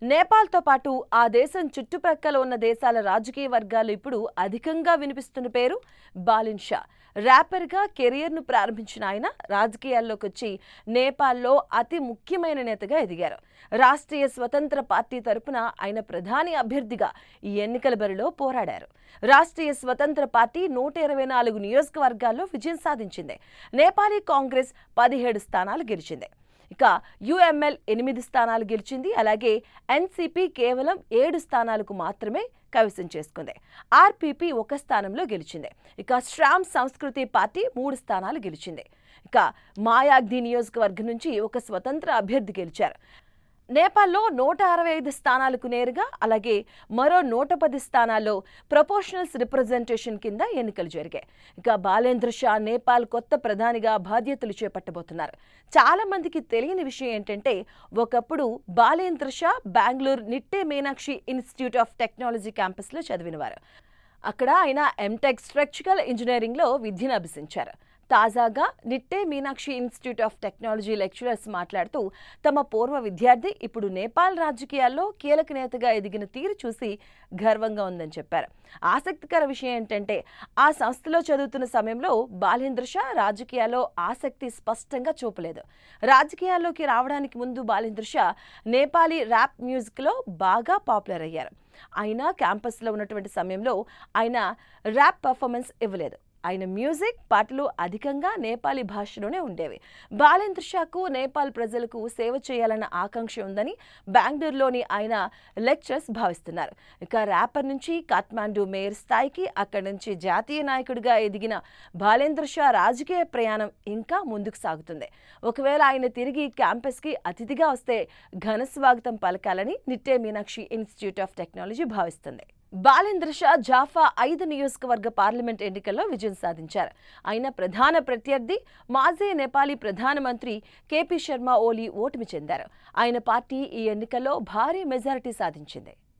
నేపాల్తో పాటు ఆ దేశం చుట్టుప్రక్కల ఉన్న దేశాల రాజకీయ వర్గాలు ఇప్పుడు అధికంగా వినిపిస్తున్న పేరు బాలిన్ షా. ర్యాపర్గా కెరియర్ను ప్రారంభించిన ఆయన రాజకీయాల్లోకి వచ్చి నేపాల్లో అతి ముఖ్యమైన నేతగా ఎదిగారు. రాష్ట్రీయ స్వతంత్ర పార్టీ తరపున ఆయన ప్రధాని అభ్యర్థిగా ఈ ఎన్నికల బరిలో పోరాడారు. రాష్ట్రీయ స్వతంత్ర పార్టీ 124 నియోజకవర్గాల్లో విజయం సాధించింది. నేపాలీ కాంగ్రెస్ 17 స్థానాలు గెలిచింది. ఇక యుఎంఎల్ 8 స్థానాలు గెలిచింది. అలాగే ఎన్సిపి కేవలం 7 స్థానాలకు మాత్రమే కైవసం చేసుకుంది. ఆర్పిపి 1 స్థానంలో గెలిచింది. ఇక శ్రామ్ సంస్కృతి పార్టీ 3 స్థానాలు గెలిచింది. ఇక మాయాగ్ది నియోజకవర్గం నుంచి ఒక స్వతంత్ర అభ్యర్థి గెలిచారు. నేపాల్లో 165 స్థానాలకు నేరుగా, అలాగే మరో 110 స్థానాల్లో ప్రపోర్షనల్స్ రిప్రజెంటేషన్ కింద ఎన్నికలు జరిగాయి. ఇక బాలేంద్ర షా నేపాల్ కొత్త ప్రధానిగా బాధ్యతలు చేపట్టబోతున్నారు. చాలా మందికి తెలియని విషయం ఏంటంటే, ఒకప్పుడు Balendra Shah Bengaluru Nitte Meenakshi institute of technology క్యాంపస్లో చదివినవారు. అక్కడ ఆయన ఎంటెక్ స్ట్రక్చరల్ ఇంజనీరింగ్లో విద్యను అభ్యసించారు. తాజాగా Nitte Meenakshi institute of technology lecturers మాట్లాడుతూ, తమ పూర్వ విద్యార్థి ఇప్పుడు నేపాల్ రాజకీయాల్లో కీలక నేతగా ఎదిగిన తీరు చూసి గర్వంగా ఉందని చెప్పారు. ఆసక్తికర విషయం ఏంటంటే, ఆ సంస్థలో చదువుతున్న సమయంలో బాలేంద్ర షా రాజకీయాల్లో ఆసక్తి స్పష్టంగా చూపలేదు. రాజకీయాల్లోకి రావడానికి ముందు బాలేంద్ర షా నేపాలీ ర్యాప్ మ్యూజిక్లో బాగా పాపులర్ అయ్యారు. ఆయన క్యాంపస్లో ఉన్నటువంటి సమయంలో ఆయన ర్యాప్ పర్ఫార్మెన్స్ ఇవ్వలేదు. ఆయన మ్యూజిక్, పాటలు అధికంగా నేపాలీ భాషలోనే ఉండేవి. బాలేంద్ర షాకు నేపాల్ ప్రజలకు సేవ చేయాలన్న ఆకాంక్ష ఉందని బెంగళూరులోని ఆయన లెక్చరర్స్ భావిస్తున్నారు. ఇక ర్యాపర్ నుంచి కాఠ్మాండు మేయర్ స్థాయికి, అక్కడి నుంచి జాతీయ నాయకుడిగా ఎదిగిన బాలేంద్ర షా రాజకీయ ప్రయాణం ఇంకా ముందుకు సాగుతుంది. ఒకవేళ ఆయన తిరిగి క్యాంపస్కి అతిథిగా వస్తే ఘన స్వాగతం పలకాలని నిట్టే మీనాక్షి ఇన్స్టిట్యూట్ ఆఫ్ టెక్నాలజీ భావిస్తుంది. బాలేంద్ర షా జాఫా 5 నియోజకవర్గ పార్లమెంట్ ఎన్నికల్లో విజయం సాధించారు. ఆయన ప్రధాన ప్రత్యర్థి మాజీ నేపాలీ ప్రధానమంత్రి కేపీ శర్మ ఓలీ ఓటమి చెందారు. ఆయన పార్టీ ఈ ఎన్నికల్లో భారీ మెజారిటీ సాధించింది.